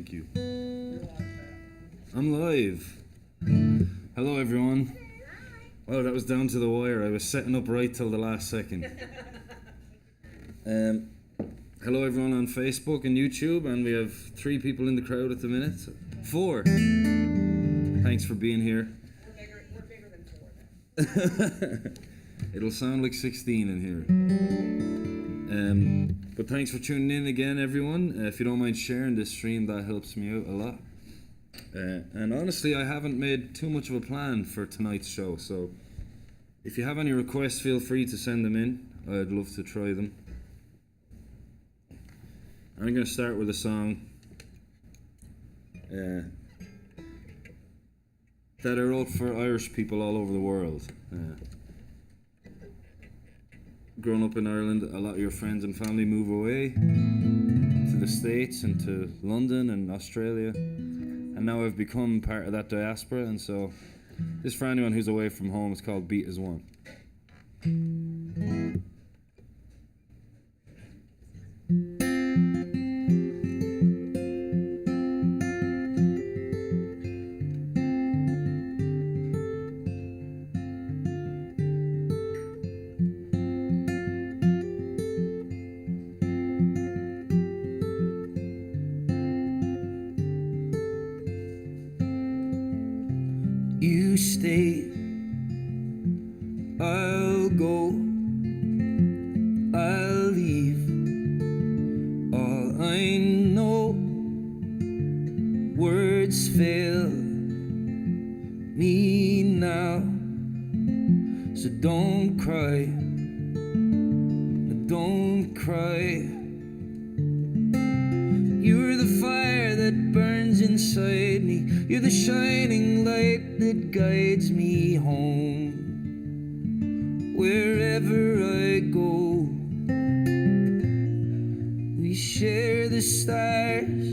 Thank you. I'm live. Hello, everyone. Oh, that was down to the wire. I was setting up right till the last second. Hello, everyone on Facebook and YouTube, and we have 3 people in the crowd at the minute. 4. Thanks for being here. We're bigger than 4 now. It'll sound like 16 in here. But thanks for tuning in again, everyone. If you don't mind sharing this stream, that helps me out a lot. And honestly, I haven't made too much of a plan for tonight's show, so if you have any requests, feel free to send them in. I'd love to try them. I'm going to start with a song that I wrote for Irish people all over the world. Growing up in Ireland, a lot of your friends and family move away to the States and to London and Australia, and now I've become part of that diaspora, and so this, for anyone who's away from home, is called Beat as One. You stay, I'll go, I'll leave. All I know, words fail me now. So don't cry, don't cry. You're the fire that burns inside me. You're the shining light that guides me home. Wherever I go, we share the stars,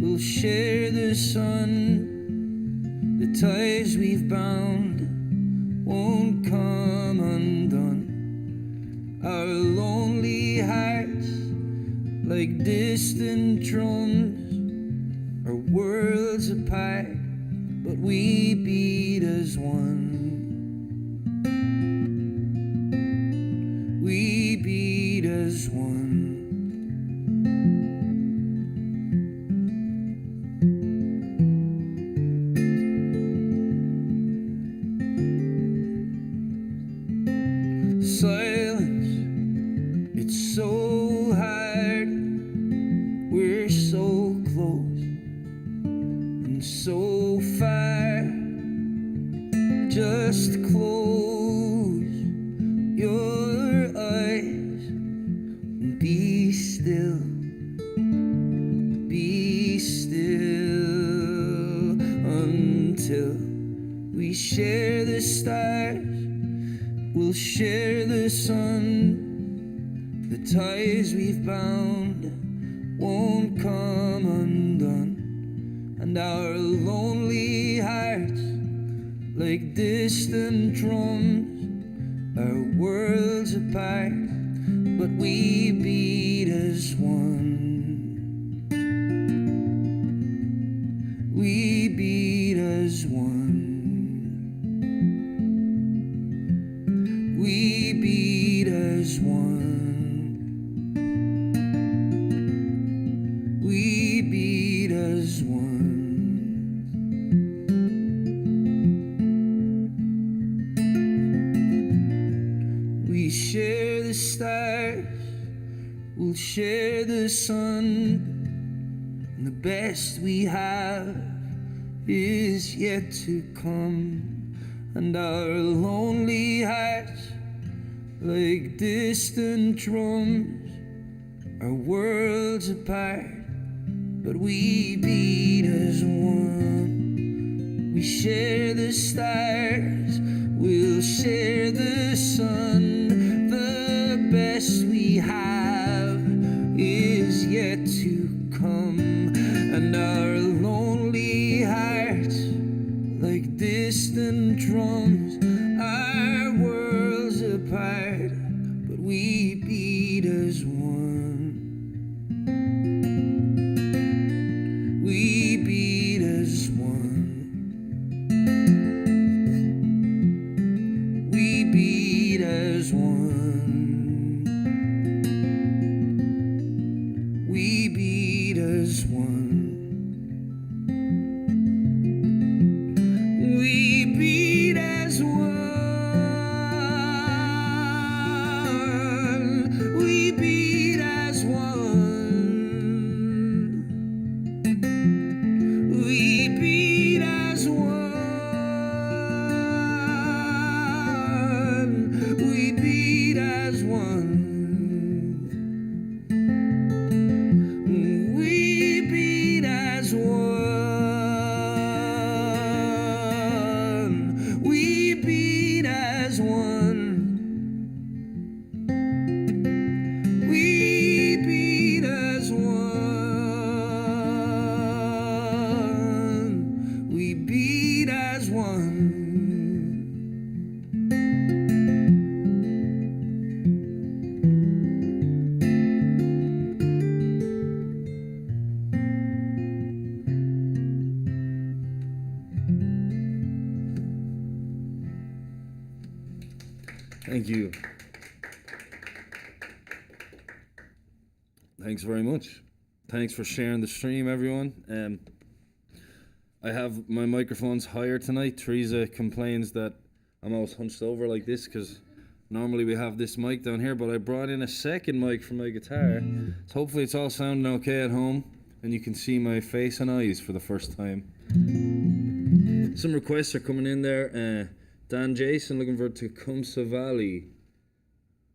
we'll share the sun. The ties we've bound won't come undone. Our lonely hearts, like distant drums, are worlds apart, but we beat as one. We beat as one. Silence, it's so hard. We're so close and so far. Just close your eyes and be still. Be still until we share the stars. We'll share the sun. The ties we've bound won't come undone, and our lonely hearts, like distant drums, are worlds apart, but we beat as one. We beat as one. We beat as one. We beat as one. We share the stars, we'll share the sun, and the best we have is yet to come. And our lonely hearts, like distant drums, are worlds apart, but we beat as one. We share the stars, we'll share the sun. The best we have is yet to come, and our lonely hearts, like distant drums, are worlds apart, but we beat as one. Thank you. Thanks very much. Thanks for sharing the stream, everyone. I have my microphones higher tonight. Teresa complains that I'm always hunched over like this because normally we have this mic down here, but I brought in a second mic for my guitar. So hopefully it's all sounding okay at home and you can see my face and eyes for the first time. Some requests are coming in there. Dan Jason looking for Tecumseh Valley.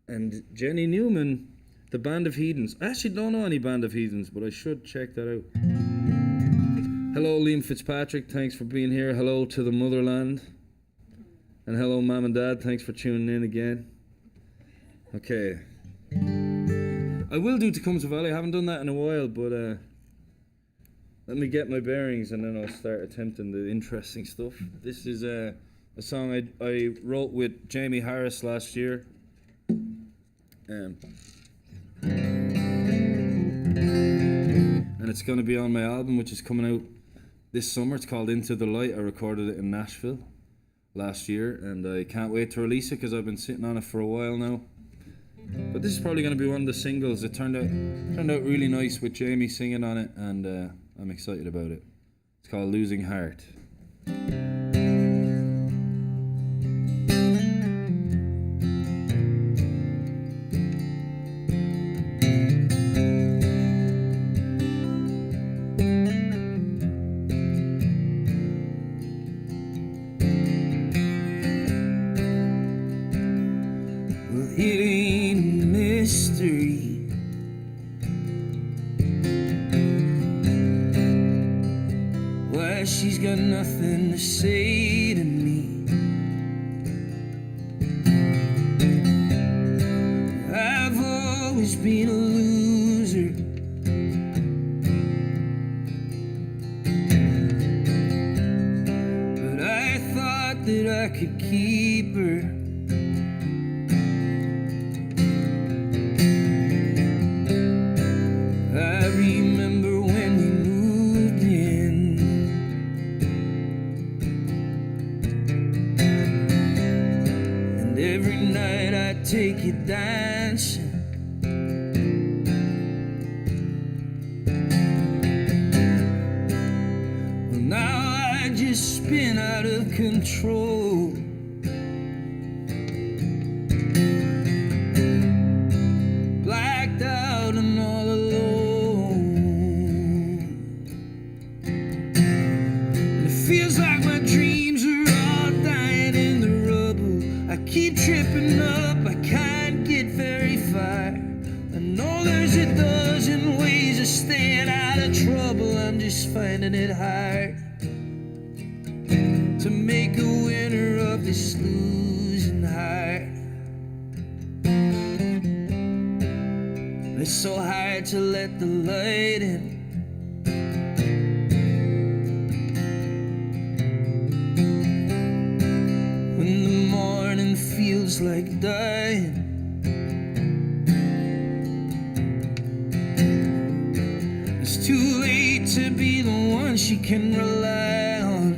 And Jenny Newman, the Band of Heathens. I actually don't know any Band of Heathens, but I should check that out. Hello, Liam Fitzpatrick. Thanks for being here. Hello to the motherland. And hello, Mom and Dad. Thanks for tuning in again. Okay. I will do Tecumseh Valley. I haven't done that in a while, but let me get my bearings and then I'll start attempting the interesting stuff. This is a song I wrote with Jamie Harris last year. And it's going to be on my album, which is coming out this summer. It's called Into the Light. I recorded it in Nashville last year, and I can't wait to release it because I've been sitting on it for a while now. But this is probably going to be one of the singles. It turned out really nice with Jamie singing on it, and I'm excited about it. It's called Losing Heart. She's got nothing to say to me. I've always been a loser, but I thought that I could keep her. I remember when we moved in. Every night I take you dancing. Well, now I just spin out of control. Blacked out and all alone. And it feels like my dreams are all dying in the rubble. I keep tripping up, I can't get very far. I know there's a dozen ways of staying out of trouble. I'm just finding it hard to make a winner of this losing heart. It's so hard to let the light in. When the morning feels like dying. It's too late to be the one she can rely on.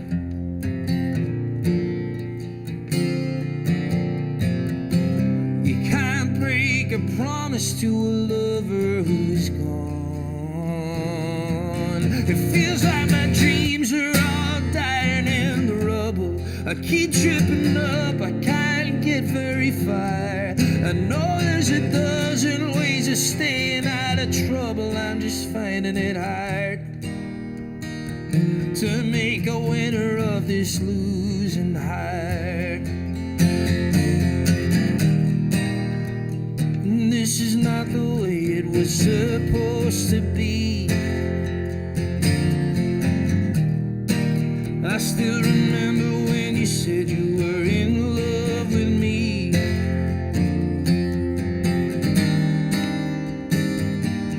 You can't break a promise to a lover who's gone. It feels like my dreams are all dying in the rubble. I keep tripping up, I can't get very far. I know there's a dozen ways of staying out of trouble. I'm just finding it hard to make a winner of this losing heart. This is not the way it was supposed to be. I still remember when you said you were in love with me.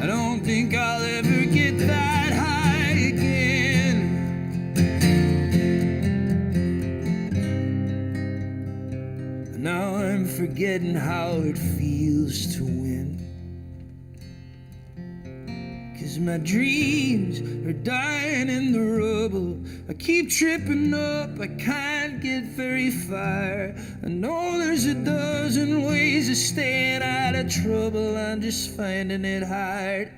I don't think I'll ever get that high again. Now I'm forgetting how it feels to win. 'Cause 'cause my dreams are dying in the rubble. I keep tripping up, I can't get very far. I know there's a dozen ways of staying out of trouble, I'm just finding it hard.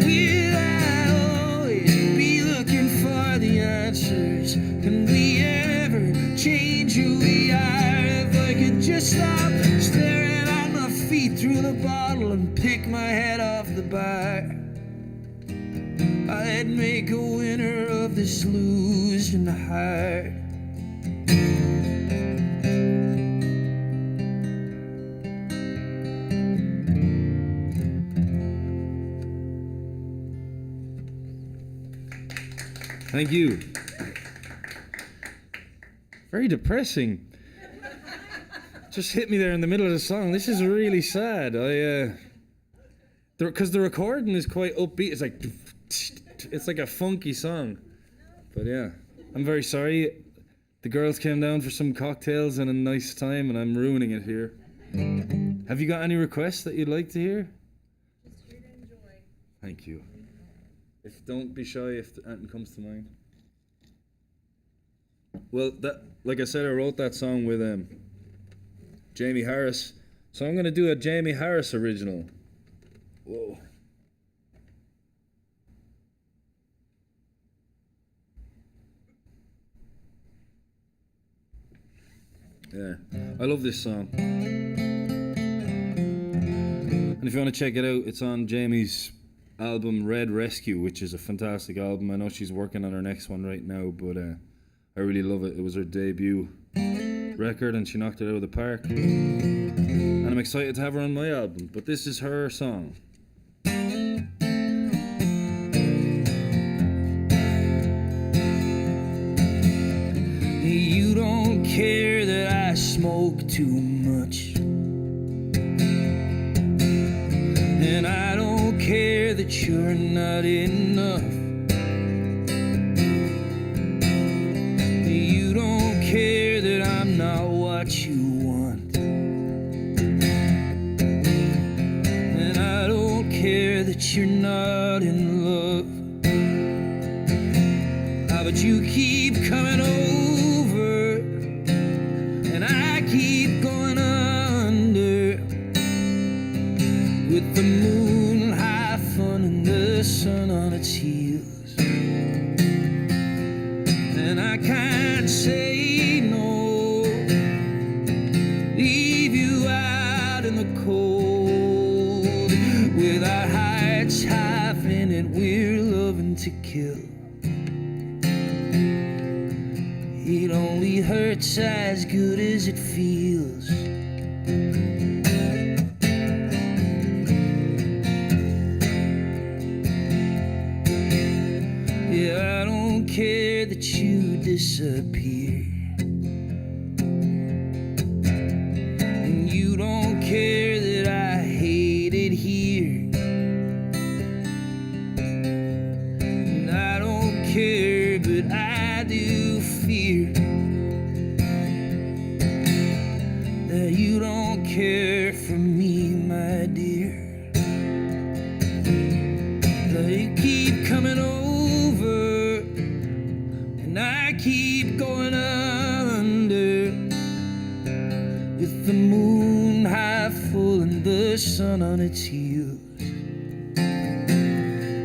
Will I always be looking for the answers? Can we ever change who we are? If I could just stop staring at my feet through the bottle and pick my head off the bar, I'd make a winner of this losing heart. Thank you. Very depressing. Just hit me there in the middle of the song. This is really sad. Because the recording is quite upbeat. It's like a funky song. But yeah, I'm very sorry. The girls came down for some cocktails and a nice time, and I'm ruining it here. Have you got any requests that you'd like to hear? Just here to enjoy. Thank you. Don't be shy if anything comes to mind. Well, like I said, I wrote that song with Jamie Harris, so I'm gonna do a Jamie Harris original. Whoa. Yeah, I love this song. And if you want to check it out, it's on Jamie's album Red Rescue, which is a fantastic album. I know she's working on her next one right now, but I really love it. It was her debut record and she knocked it out of the park. And I'm excited to have her on my album, but this is her song. You don't care that I smoke too much, and I don't care that you're not enough. You don't care that I'm not what you want, and I don't care that you're not in love. But you keep coming over, and I keep going under, with the moon high fun and the sun on its heels. And I can't say no, leave you out in the cold, with our hearts half in it, we're loving to kill. It only hurts as good as it feels. Yeah, I don't care that you disappear, and you don't care that I hate it here, and I don't care, but I do fear that you don't care for me, my dear. That you keep coming over, and I keep going under, with the moon high full and the sun on its heels.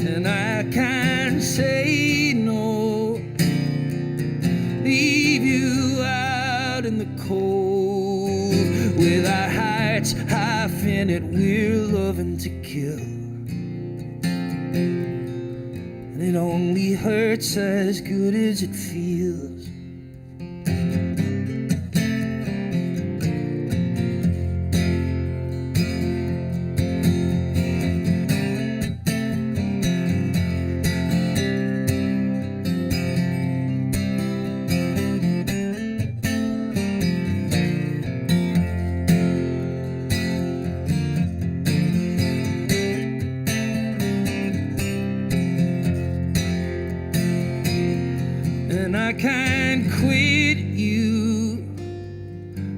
And I can't say no, leave you out in the cold, with our hearts half in it, we're loving to kill. And it only hurts as good as it feels. And I can't quit you,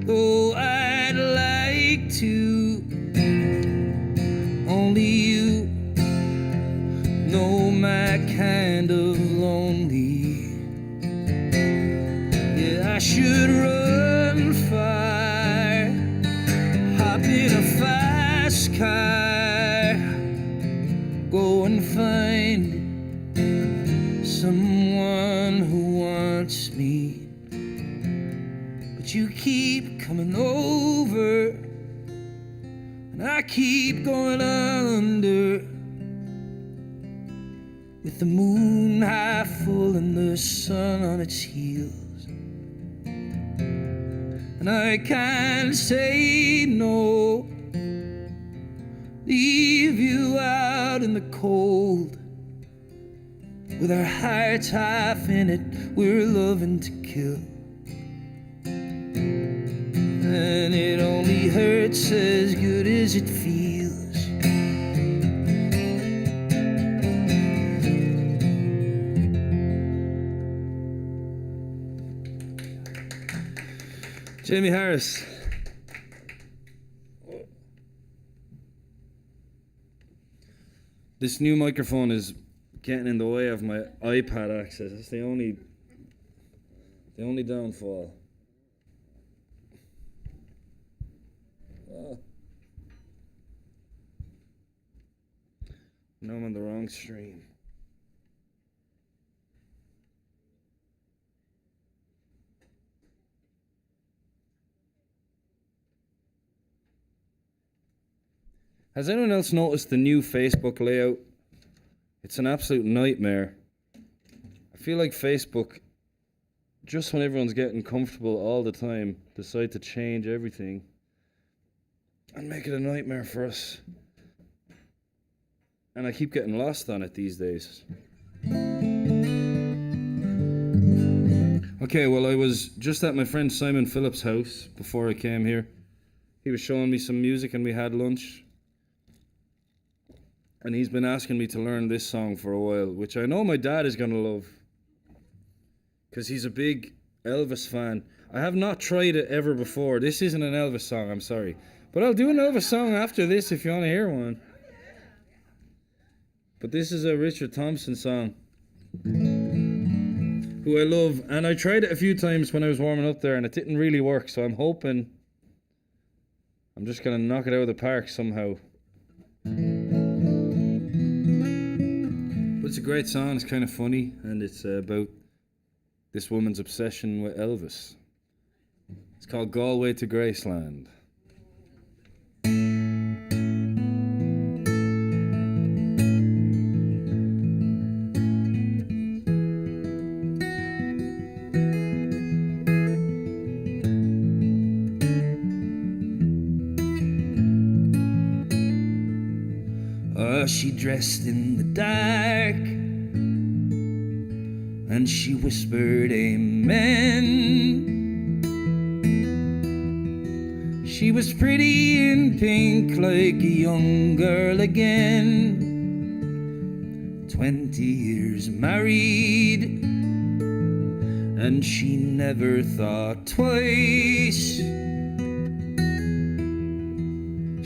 though I'd like to. Only you I should run far, hop in a fast car, go and find someone who wants me. But you keep coming over, and I keep going under, with the moon half full and the sun on its heels. And I can't say no, leave you out in the cold, with our hearts half in it, we're loving to kill. And it only hurts as good as it feels. Jamie Harris. This new microphone is getting in the way of my iPad access. It's the only downfall. Oh. No, I'm on the wrong stream. Has anyone else noticed the new Facebook layout? It's an absolute nightmare. I feel like Facebook, just when everyone's getting comfortable all the time, decide to change everything and make it a nightmare for us. And I keep getting lost on it these days. Okay, well, I was just at my friend Simon Phillips' house before I came here. He was showing me some music and we had lunch. And he's been asking me to learn this song for a while, which I know my dad is going to love, because he's a big Elvis fan. I have not tried it ever before. This isn't an Elvis song, I'm sorry. But I'll do an Elvis song after this if you want to hear one. But this is a Richard Thompson song, who I love. And I tried it a few times when I was warming up there and it didn't really work. So I'm hoping I'm just going to knock it out of the park somehow. But it's a great song, it's kind of funny, and it's about this woman's obsession with Elvis. It's called Galway to Graceland. She dressed in the dark, and she whispered amen. She was pretty in pink like a young girl again. 20 years married, and she never thought twice.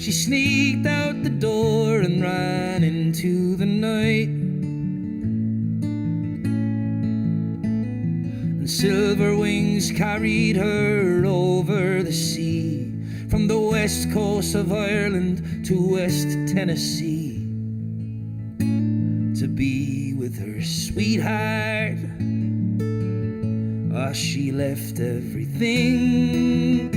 She sneaked out the door and ran into the night, and silver wings carried her over the sea, from the west coast of Ireland to West Tennessee, to be with her sweetheart. Ah, she left everything,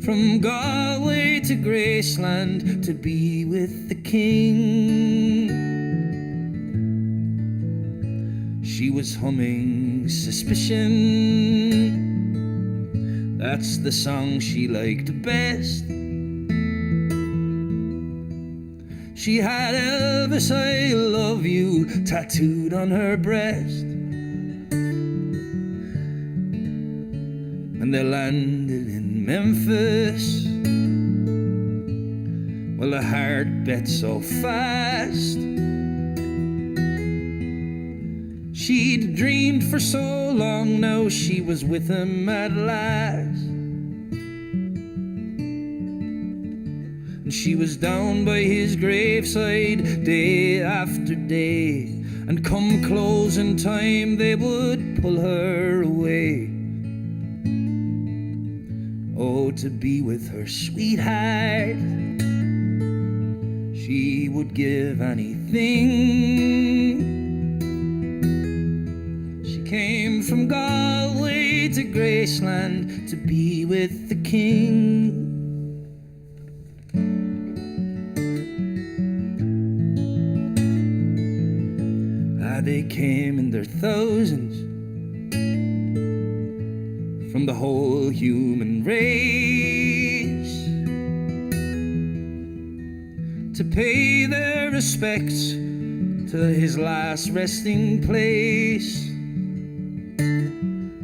from Galway to Graceland, to be with the king. She was humming Suspicion, that's the song she liked best. She had Elvis, I love you, tattooed on her breast. And they landed in Memphis. Well, the heart beat so fast. She'd dreamed for so long, now she was with him at last. And she was down by his graveside day after day, and come closing time they would pull her away. Oh, to be with her sweetheart, she would give anything. She came from Galway to Graceland to be with the king. They came in their thousands from the whole human race to pay their respects to his last resting place.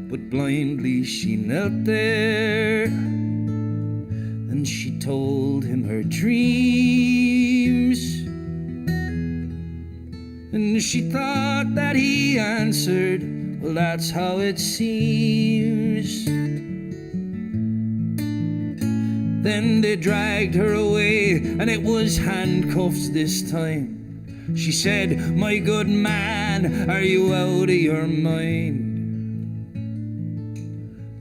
But blindly she knelt there and she told him her dreams. And she thought that he answered, well, that's how it seems. Then they dragged her away, and it was handcuffs this time. She said, my good man, are you out of your mind?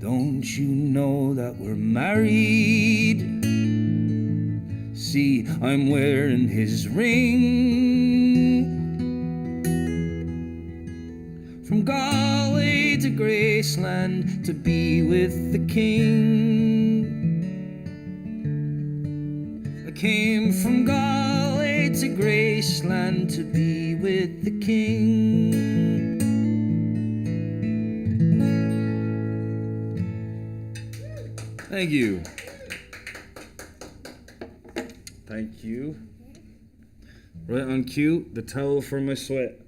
Don't you know that we're married? See, I'm wearing his ring. From Galway to Graceland to be with the king. I came from Galway to Graceland to be with the king. Thank you. Thank you. Right on cue, the towel for my sweat.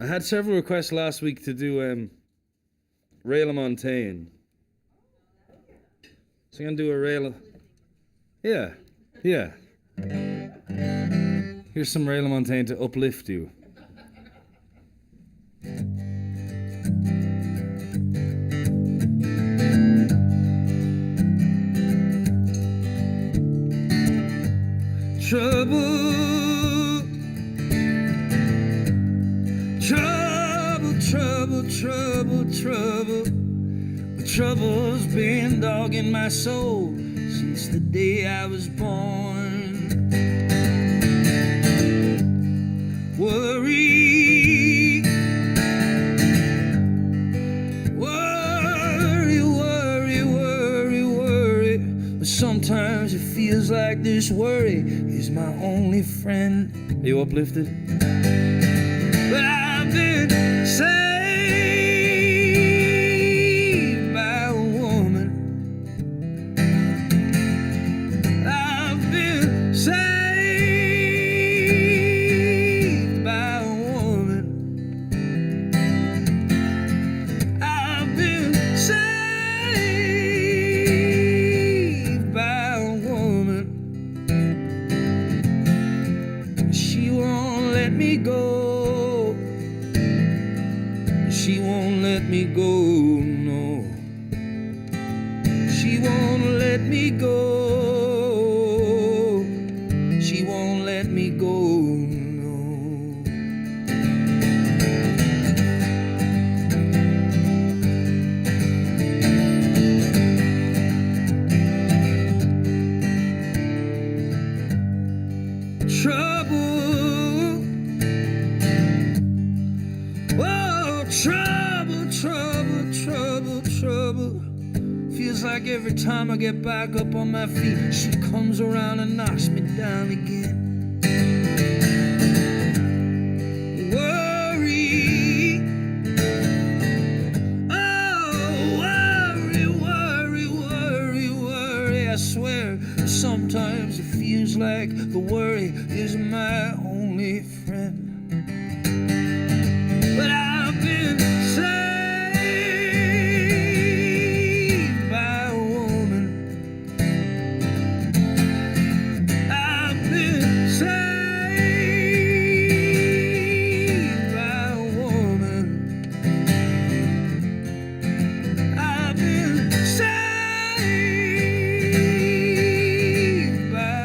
I had several requests last week to do Rail Montaigne. So I'm gonna do a Rail. Yeah. Here's some Rail Montaigne to uplift you. Trouble. The trouble's been dogging my soul since the day I was born. Worry, worry, worry, worry, worry. But sometimes it feels like this worry is my only friend. Are you uplifted? But I've been saved by a woman. I've been saved by a woman. I've been saved by a woman. She won't let me go. She won't let me go, no. She won't let me go. She won't let me go, no. Trouble. Trouble. Feels like every time I get back up on my feet, she comes around and knocks me down again. Worry. Oh, worry. I swear, sometimes it feels like the worry is my only friend. But I've been saved. By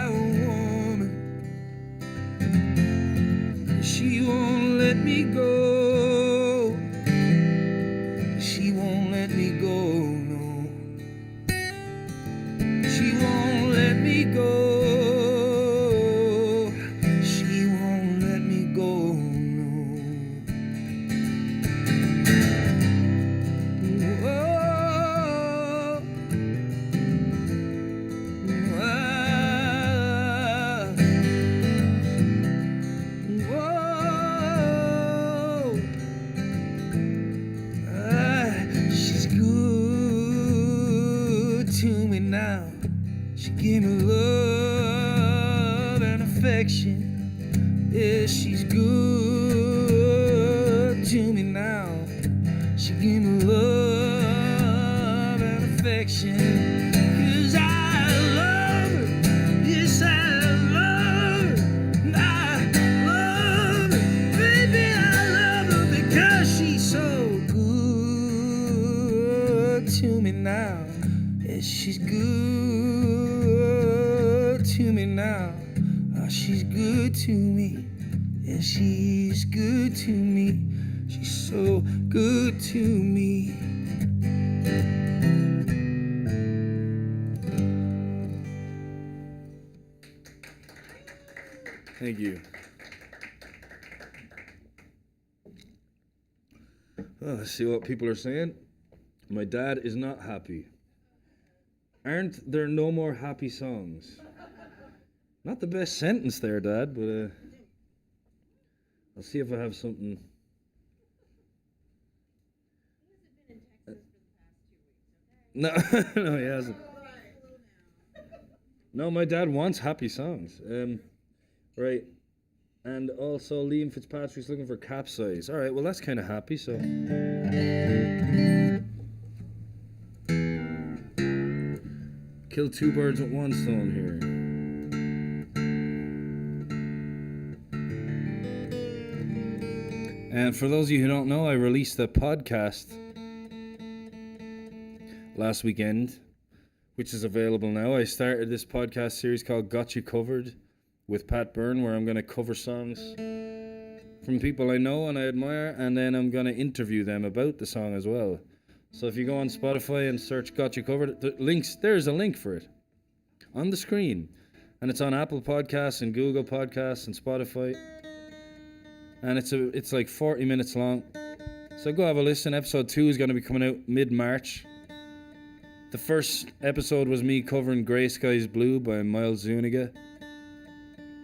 a me go. She won't let me go, no. She won't let me go. She won't let me go, no. Whoa. She's good to me now. She gave me love and affection. Yeah, she's good to me now. She gave me love and affection. 'Cause I love her. Yes, I love her. I love her. Baby, I love her because she's so good to me now. Yes, she's good to me now. Oh, she's good to me. Yes, she's good to me. She's so good to me. Thank you. Oh, let's see what people are saying. My dad is not happy. Aren't there no more happy songs? Not the best sentence there, Dad, but I'll see if I have something. No, no, he hasn't. No, my dad wants happy songs. Right. And also Liam Fitzpatrick's looking for Capsize. All right, well, that's kind of happy, so. Kill two birds with one stone here. And for those of you who don't know, I released a podcast last weekend, which is available now. I started this podcast series called Got You Covered with Pat Byrne, where I'm going to cover songs from people I know and I admire, and then I'm going to interview them about the song as well. So if you go on Spotify and search Got You Covered, there's a link for it on the screen. And it's on Apple Podcasts and Google Podcasts and Spotify. And it's like 40 minutes long. So go have a listen. Episode 2 is going to be coming out mid-March. The first episode was me covering Grey Skies Blue by Miles Zuniga.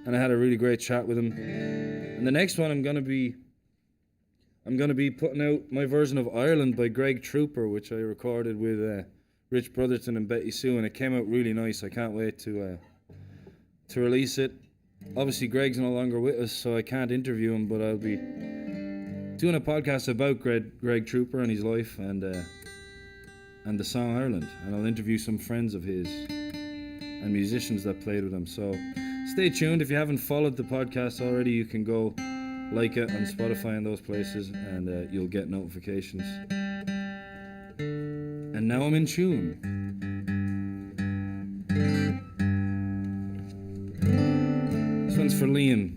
And I had a really great chat with him. And the next one I'm going to be putting out my version of Ireland by Greg Trooper, which I recorded with Rich Brotherton and Betty Sue, and it came out really nice. I can't wait to release it. Obviously, Greg's no longer with us, so I can't interview him, but I'll be doing a podcast about Greg Trooper and his life and the song Ireland, and I'll interview some friends of his and musicians that played with him. So stay tuned. If you haven't followed the podcast already, you can go like it on Spotify and those places, and you'll get notifications. And now I'm in tune. This one's for Liam.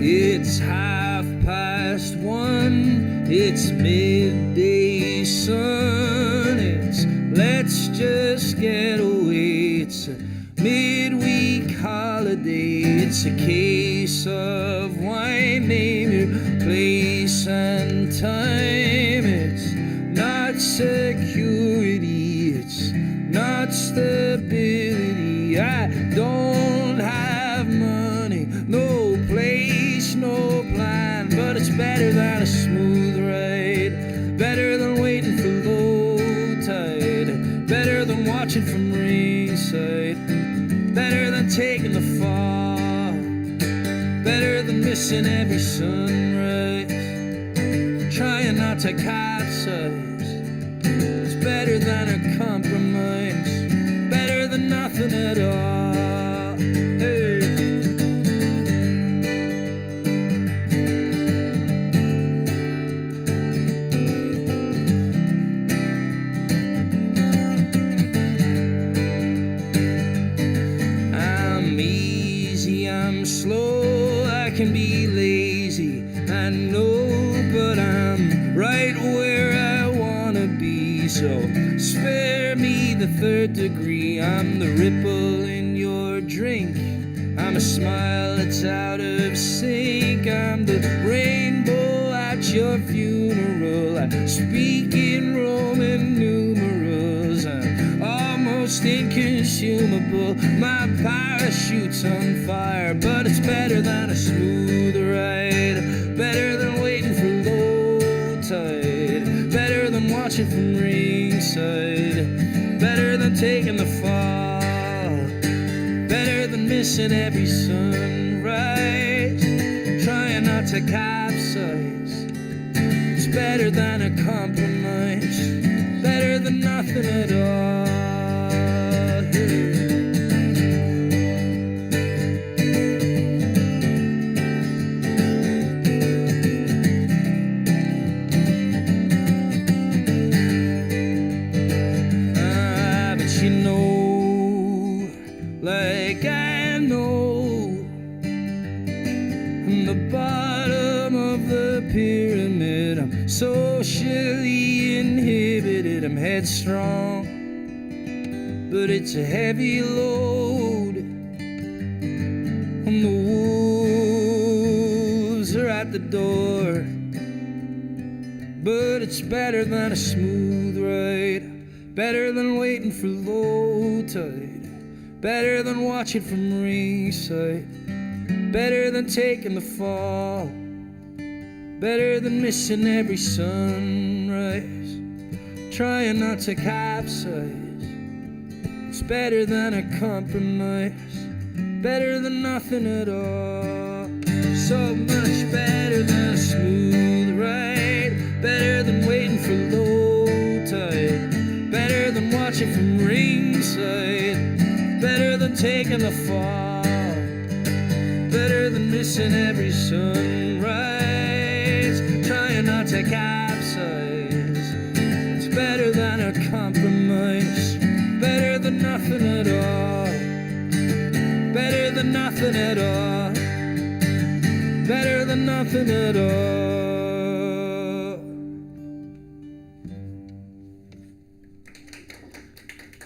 It's 1:30. It's midday sun. It's let's just get away. It's a midweek holiday. It's a case of wine. Name your place and time. It's not security. It's not stability. I don't have money. No place, no plan, but it's better than a smooth ride, better than waiting for low tide, better than watching from ringside, better than taking the fall, better than missing every sunrise, trying not to capsize. at all. Hey. I'm easy, I'm slow, I can be lazy, I know, but I'm right where I wanna be. So spare me the third degree. I'm the ripple in your drink, I'm a smile that's out of sync, I'm the rainbow at your funeral. I speak in Roman numerals, I'm almost inconsumable. My parachute's on fire, but it's better than a smooth ride, better than waiting for low tide, better than watching from ringside, better than taking the fall, better than missing every sunrise, trying not to capsize. It's better than a compromise, better than nothing at all. But you know, like I know, from the bottom of the pyramid, I'm socially inhibited, I'm headstrong, but it's a heavy load, and the wolves are at the door. But it's better than a smooth ride, better than waiting for low tide, better than watching from ringside, better than taking the fall, better than missing every sunrise, trying not to capsize. It's better than a compromise, better than nothing at all. So much better than a smooth ride, better than waiting for low tide, better than watching from ringside, better than taking the fall, better than missing every sunrise, trying not to capsize. It's better than a compromise, better than nothing at all, better than nothing at all, better than nothing at all.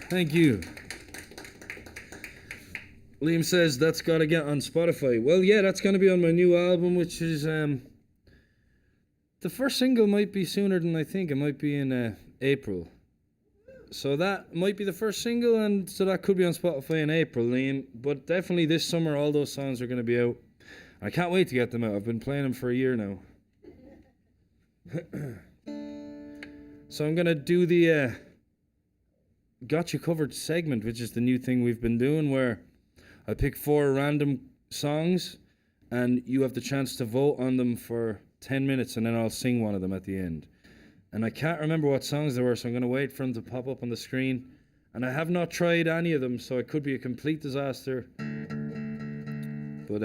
Thank you. Liam says that's got to get on Spotify. Well, yeah, that's going to be on my new album, which is the first single might be sooner than I think. It might be in April. So that might be the first single, and so that could be on Spotify in April, Liam. But definitely this summer, all those songs are going to be out. I can't wait to get them out. I've been playing them for a year now. So I'm going to do the Got You Covered segment, which is the new thing we've been doing, where I pick 4 random songs and you have the chance to vote on them for 10 minutes, and then I'll sing one of them at the end. And I can't remember what songs they were, so I'm going to wait for them to pop up on the screen. And I have not tried any of them, so it could be a complete disaster. But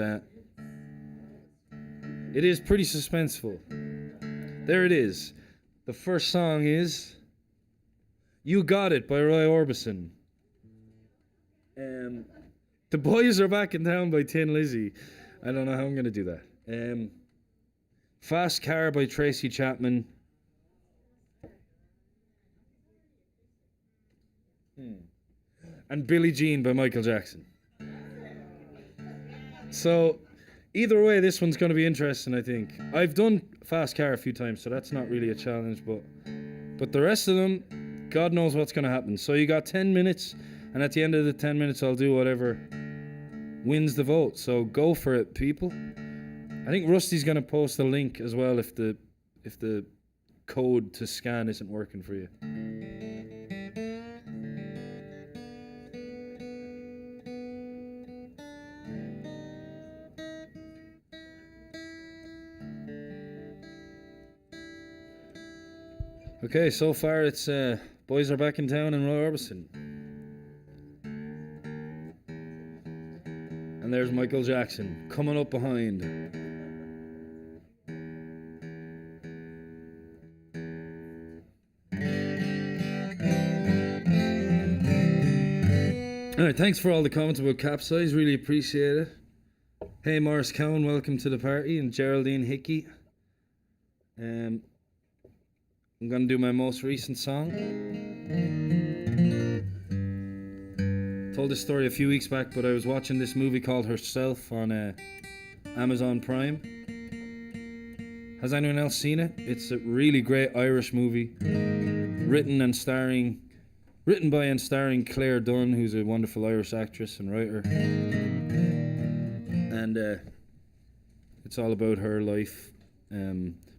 it is pretty suspenseful. There it is. The first song is You Got It by Roy Orbison. The Boys Are Back in Town by Tin Lizzy. I don't know how I'm going to do that. Fast Car by Tracy Chapman. And Billie Jean by Michael Jackson. So, either way, this one's going to be interesting, I think. I've done Fast Car a few times, so that's not really a challenge, but the rest of them, God knows what's going to happen. So you got 10 minutes, and at the end of the 10 minutes, I'll do whatever wins the vote. So go for it, people. I think Rusty's going to post a link as well if the code to scan isn't working for you. Okay, so far it's Boys Are Back in Town and Roy Orbison. And there's Michael Jackson coming up behind. Alright, thanks for all the comments about Capsize, really appreciate it. Hey Morris Cowan, welcome to the party, and Geraldine Hickey. I'm gonna do my most recent song. Told this story a few weeks back, but I was watching this movie called Herself on Amazon Prime. Has anyone else seen it? It's a really great Irish movie, written by and starring Claire Dunn, who's a wonderful Irish actress and writer. And it's all about her life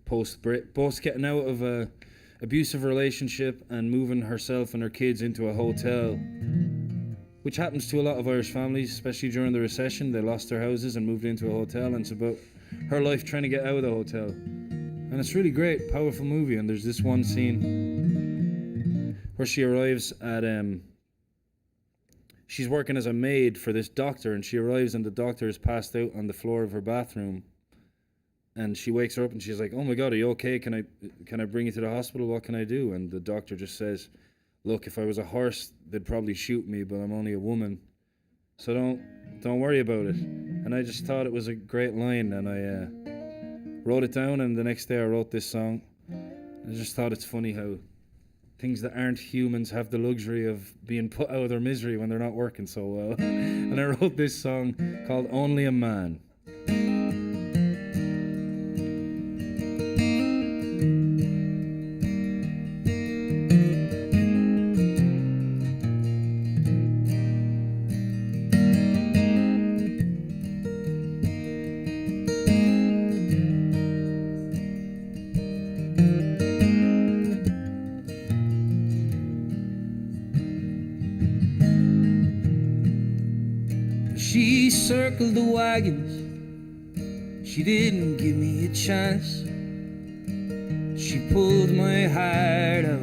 post getting out of a abusive relationship and moving herself and her kids into a hotel, which happens to a lot of Irish families, especially during the recession. They lost their houses and moved into a hotel, and it's about her life trying to get out of the hotel. And it's really great, powerful movie. And there's this one scene where she arrives at she's working as a maid for this doctor, and she arrives and the doctor is passed out on the floor of her bathroom, and she wakes her up and she's like, "Oh my God, are you okay? Can I bring you to the hospital? What can I do?" And the doctor just says, "Look, if I was a horse, they'd probably shoot me, but I'm only a woman, so don't worry about it." And I just thought it was a great line, and I wrote it down, and the next day I wrote this song. I just thought it's funny how things that aren't humans have the luxury of being put out of their misery when they're not working so well. And I wrote this song called Only a Man. She circled the wagons, she didn't give me a chance. She pulled my heart out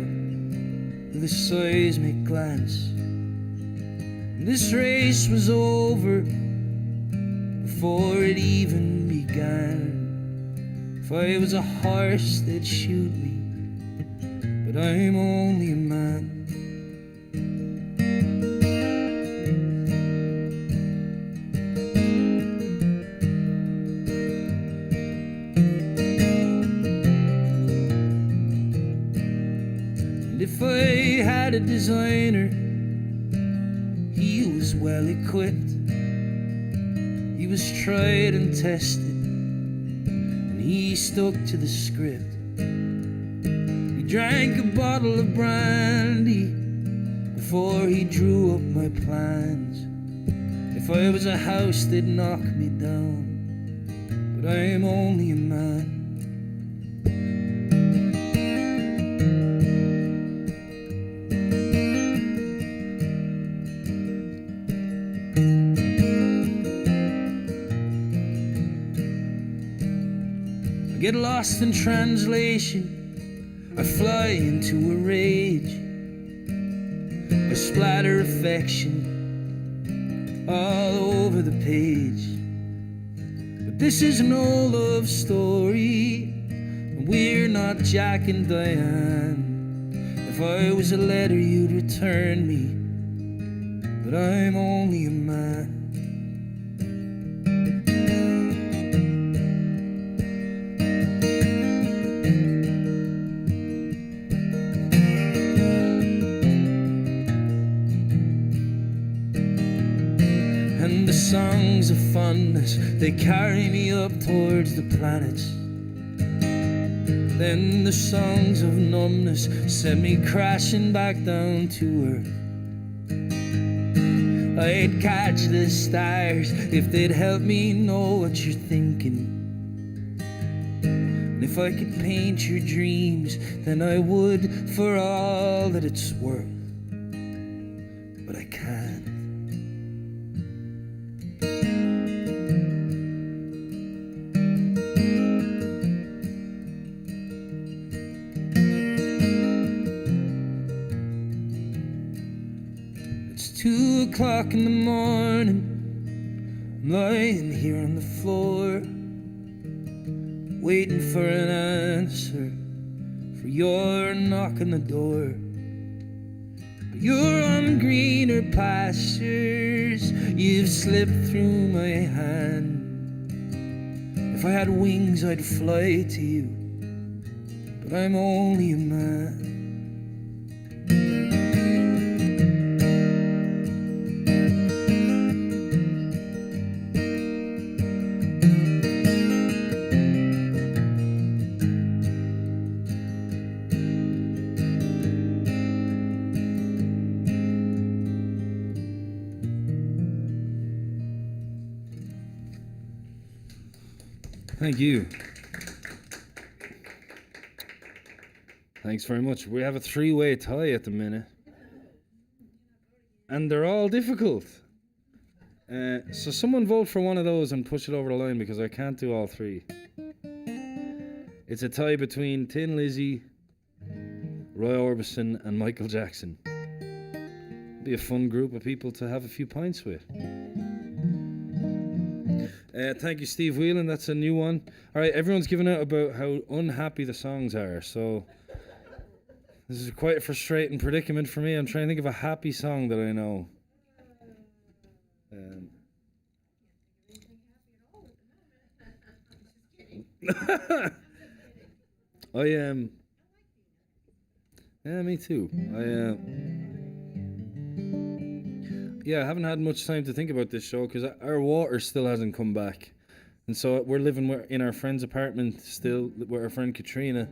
with a seismic glance. And this race was over before it even began. If I was a horse, they'd shoot me, but I'm only a man. If I had a designer, he was well equipped. He was tried and tested, and he stuck to the script. He drank a bottle of brandy before he drew up my plans. If I was a house, they'd knock me down, but I am only a man. I get lost in translation, I fly into a rage, I splatter affection all over the page. But this is no love story, and we're not Jack and Diane. If I was a letter, you'd return me, but I'm only a man. And the songs of fondness, they carry me up towards the planets. Then the songs of numbness send me crashing back down to earth. I'd catch the stars if they'd help me know what you're thinking. And if I could paint your dreams, then I would for all that it's worth. But I can't. It's 2 o'clock in the morning, I'm lying here on the floor, waiting for an answer, for your knock on the door. But you're on greener pastures, you've slipped through my hand. If I had wings, I'd fly to you, but I'm only a man. Thank you. Thanks very much. We have a three-way tie at the minute. And they're all difficult. So someone vote for one of those and push it over the line, because I can't do all three. It's a tie between Tin Lizzy, Roy Orbison and Michael Jackson. Be a fun group of people to have a few pints with. Thank you, Steve Whelan. That's a new one. All right, everyone's giving out about how unhappy the songs are, so this is quite a frustrating predicament for me. I'm trying to think of a happy song that I know. Yeah, me too. I haven't had much time to think about this show because our water still hasn't come back. And so we're living in our friend's apartment still with our friend Katrina.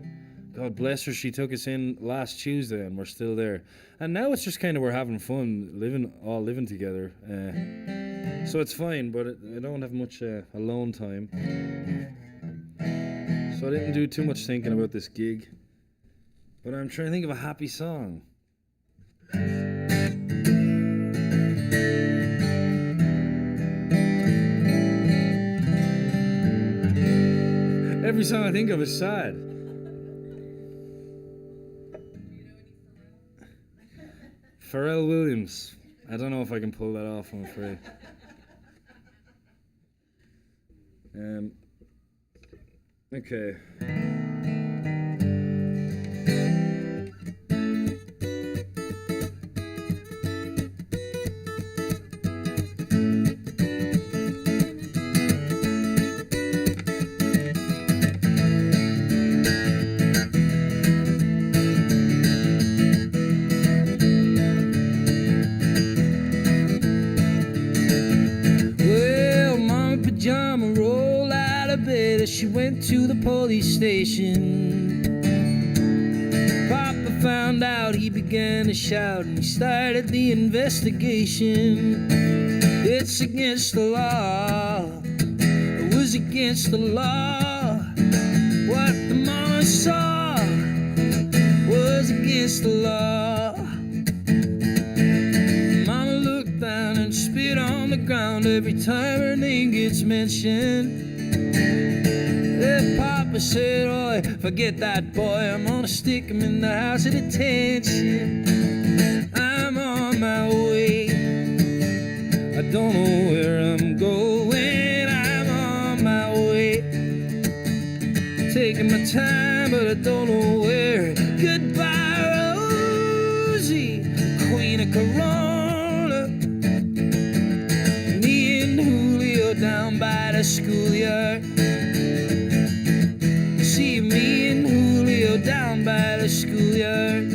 God bless her, she took us in last Tuesday and we're still there. And now it's just kind of we're having fun, living together. So it's fine, but I don't have much alone time. So I didn't do too much thinking about this gig. But I'm trying to think of a happy song. Every song I think of is sad. Pharrell Williams. I don't know if I can pull that off, I'm afraid. Okay. She went to the police station. Papa found out, he began to shout, and he started the investigation. It's against the law. It was against the law. What the mama saw was against the law. Mama looked down and spit on the ground every time her name gets mentioned. Papa said, "Oi, forget that boy, I'm gonna stick him in the house of detention. I'm on my way, I don't know where I'm going, I'm on my way. Taking my time, but I don't know where. Goodbye, Rosie, Queen of Corona. Me and Julio down by the schoolyard. See me and Julio down by the schoolyard."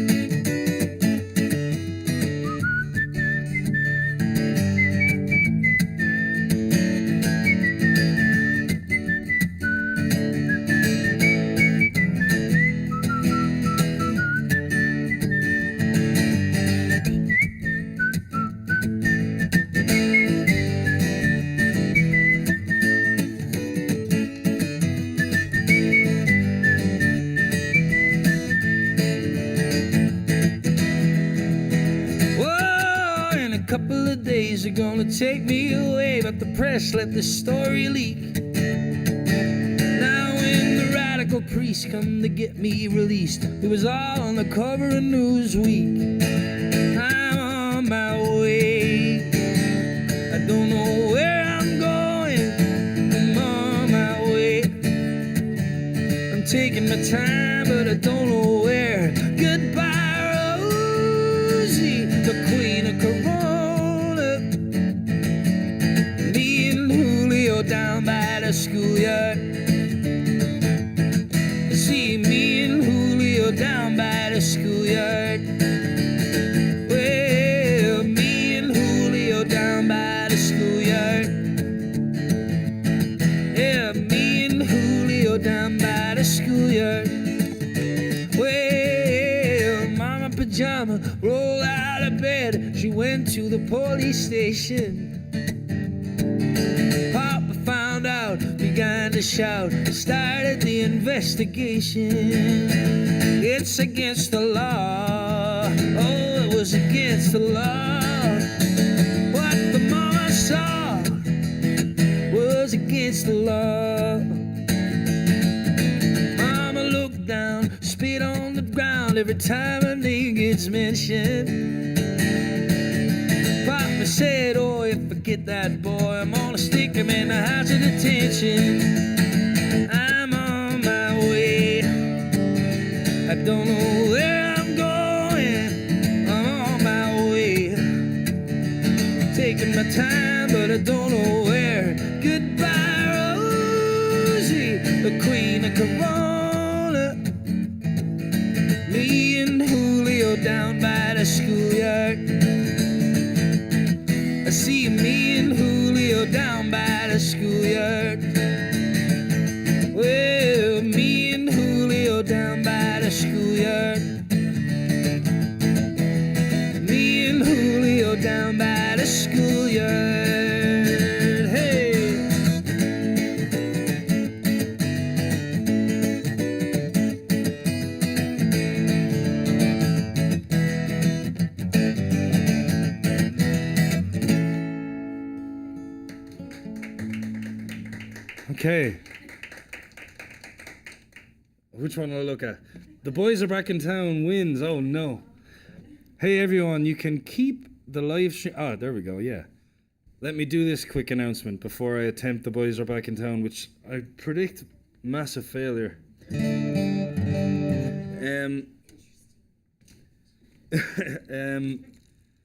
Are gonna take me away, but the press let the story leak. Now when the radical priests come to get me released, it was all on the cover of Newsweek. I'm on my way, I don't know where I'm going. taking my time, but I don't know where. Goodbye, Rosie, the queen of Corona. Me and Julio down by the schoolyard. See me and Julio down by the schoolyard. Well, me and Julio down by the schoolyard. Yeah, me and Julio down by the schoolyard. Well, Mama Pajama rolled out of bed. She went to the police station. Papa found out, began to shout, started the investigation. It's against the law. Oh, it was against the law. What the mama saw was against the law. Mama looked down, spit on the ground every time her name gets mentioned. Papa said, oh, if I get that boy, I'm gonna stick him in the house of detention. I'm on my way. I don't know where I'm going. I'm on my way. Taking my time, but I don't know where. Goodbye, Rosie, the queen of Corona. Me and Julio down by the schoolyard. I see me and Julio down by the schoolyard. Well, me and Julio down by the schoolyard. Me and Julio down by the schoolyard. Hey. Okay. Which one will I look at? The Boys Are Back in Town wins. Oh no. Hey everyone, you can keep the live stream. Ah, there we go, yeah. Let me do this quick announcement before I attempt The Boys Are Back in Town, which I predict massive failure.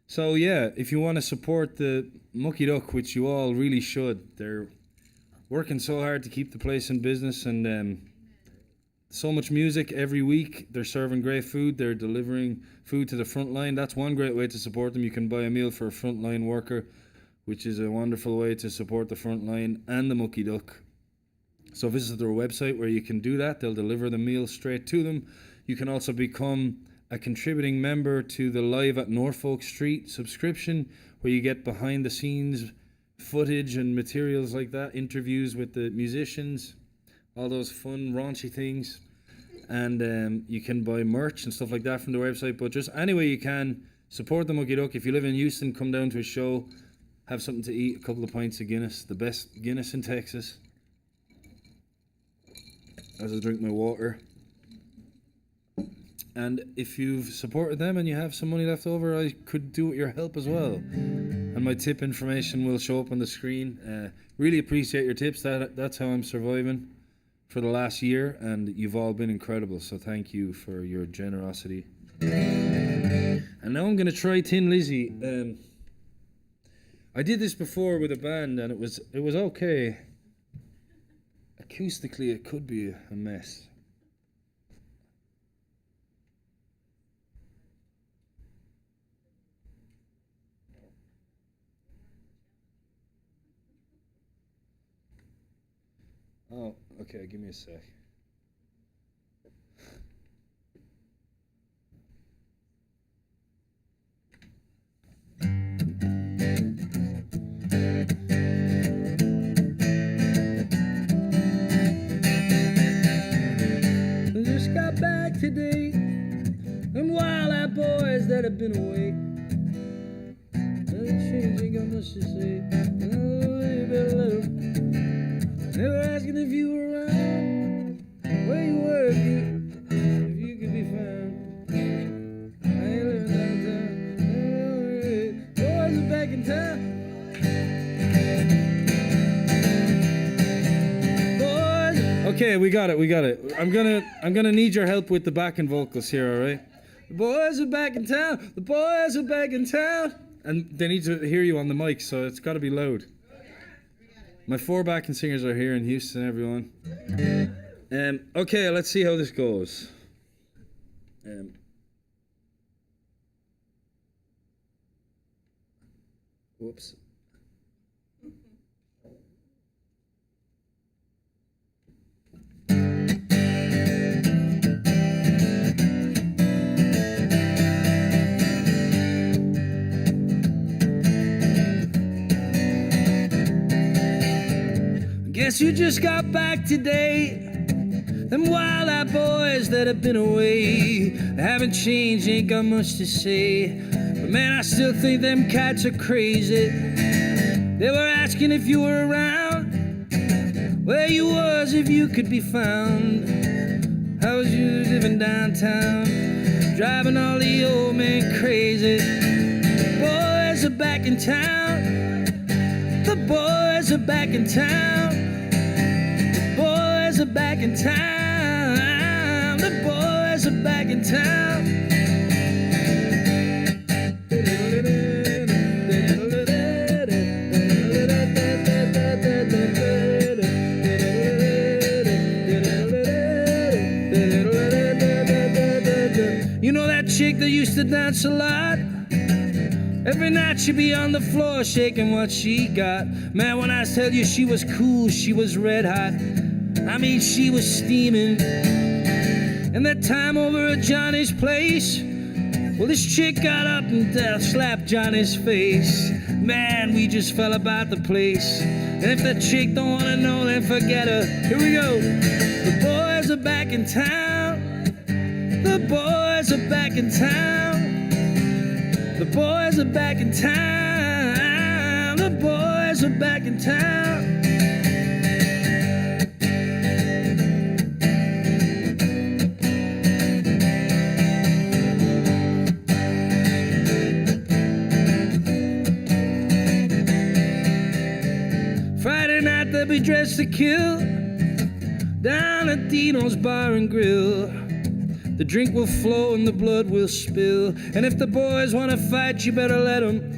So yeah, if you want to support the Mucky Duck, which you all really should, they're working so hard to keep the place in business, and so much music every week. They're serving great food. They're delivering food to the front line. That's one great way to support them. You can buy a meal for a frontline worker, which is a wonderful way to support the front line and the Mucky Duck. So visit their website where you can do that. They'll deliver the meal straight to them. You can also become a contributing member to the Live at Norfolk Street subscription, where you get behind the scenes footage and materials like that, interviews with the musicians, all those fun raunchy things. And you can buy merch and stuff like that from the website. But just any way you can, support the Mucky Duck. If you live in Houston, come down to a show, have something to eat, a couple of pints of Guinness, the best Guinness in Texas, as I drink my water. And if you've supported them and you have some money left over, I could do with your help as well. And my tip information will show up on the screen. Really appreciate your tips. That's how I'm surviving for the last year, and you've all been incredible. So thank you for your generosity. And now I'm going to try Tin Lizzy. I did this before with a band, and it was okay. Acoustically, it could be a mess. Oh, okay, give me a sec. I just got back today. Them wild-eyed boys that have been away. Ain't got much to say. Never asking if you were around, where you were, if you could be found. I ain't living downtown. Boys are back in town. Okay, Okay, we got it. I'm gonna need your help with the backing vocals here, all right? The boys are back in town. The boys are back in town. And they need to hear you on the mic, so it's got to be loud. My 4 backing singers are here in Houston, everyone. Okay, let's see how this goes. Whoops. Guess you just got back today. Them wild-eyed boys that have been away, they haven't changed, ain't got much to say. But man, I still think them cats are crazy. They were asking if you were around, where you was if you could be found. How was you living downtown, driving all the old men crazy? The boys are back in town. The boys are back in town. The boys are back in town. The boys are back in town. You know that chick that used to dance a lot? Every night she'd be on the floor shaking what she got. Man, when I tell you she was cool, she was red hot. I mean, she was steaming. And that time over at Johnny's place, well, this chick got up and slapped Johnny's face. Man, we just fell about the place. And if that chick don't wanna know, then forget her. Here we go. The boys are back in town. The boys are back in town. The boys are back in town. The boys are back in town. Friday night they'll be dressed to kill down at Dino's Bar and Grill. The drink will flow and the blood will spill. And if the boys want to fight, you better let them.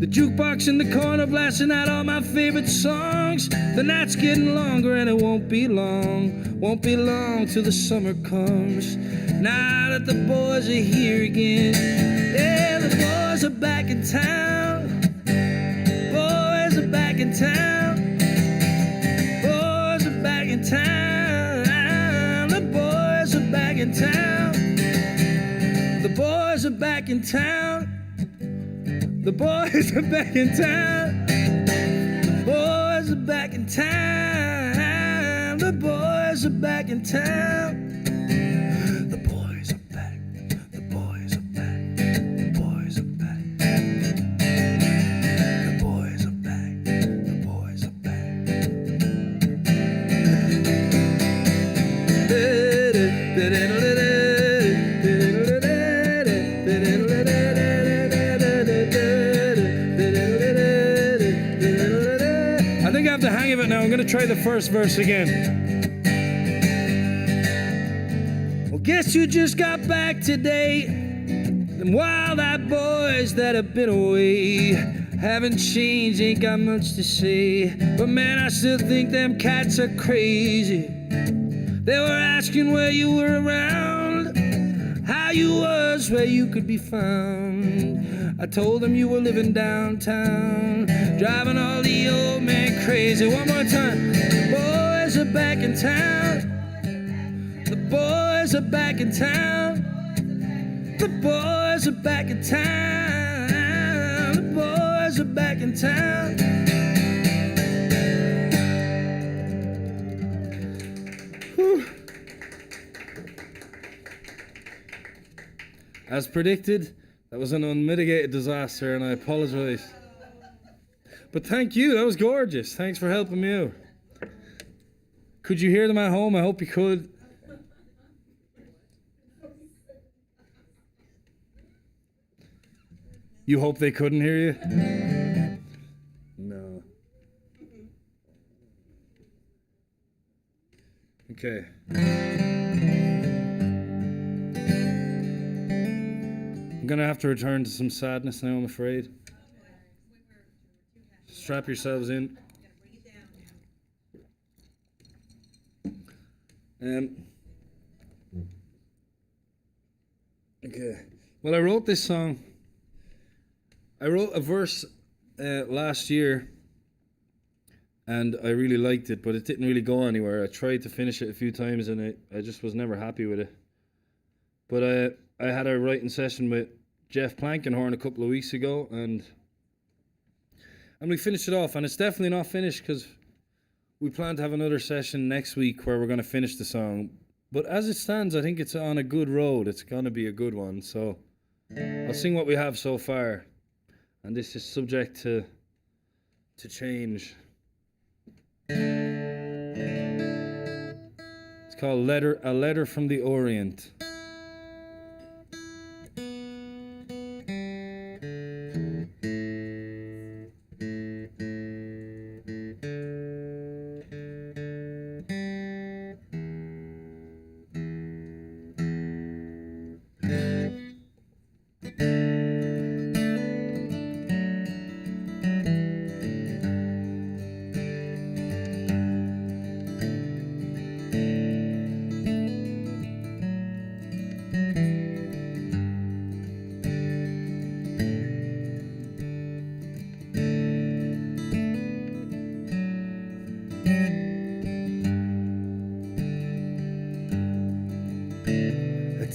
The jukebox in the corner blasting out all my favorite songs. The night's getting longer and it won't be long. Won't be long till the summer comes. Now that the boys are here again. Yeah, the boys are back in town. Boys are back in town. Boys are back in town. Back in town. The boys are back in town. The boys are back in town. The boys are back in town. The boys are back in town. The boys are back. The boys are back. The boys are back. The boys are back. The boys are back. I think I have the hang of it now. I'm going to try the first verse again. Well, guess you just got back today. Them wild-eyed boys that have been away haven't changed, ain't got much to say. But man, I still think them cats are crazy. They were asking where you were around, how you was, where you could be found. I told them you were living downtown, driving all the old men crazy. One more time. The boys are back in town. The boys are back in town. The boys are back in town. The boys are back in town. As predicted, that was an unmitigated disaster, and I apologize. But thank you, that was gorgeous. Thanks for helping me out. Could you hear them at home? I hope you could. You hope they couldn't hear you? No. Okay. I'm gonna have to return to some sadness now, I'm afraid. Strap yourselves in. Okay. Well, I wrote this song. I wrote a verse last year, and I really liked it, but it didn't really go anywhere. I tried to finish it a few times, and I just was never happy with it. But I had a writing session with Jeff Plankenhorn a couple of weeks ago, and we finished it off, and it's definitely not finished because we plan to have another session next week where we're going to finish the song. But as it stands, I think it's on a good road. It's going to be a good one. So I'll sing what we have so far, and this is subject to change. It's called A Letter from the Orient.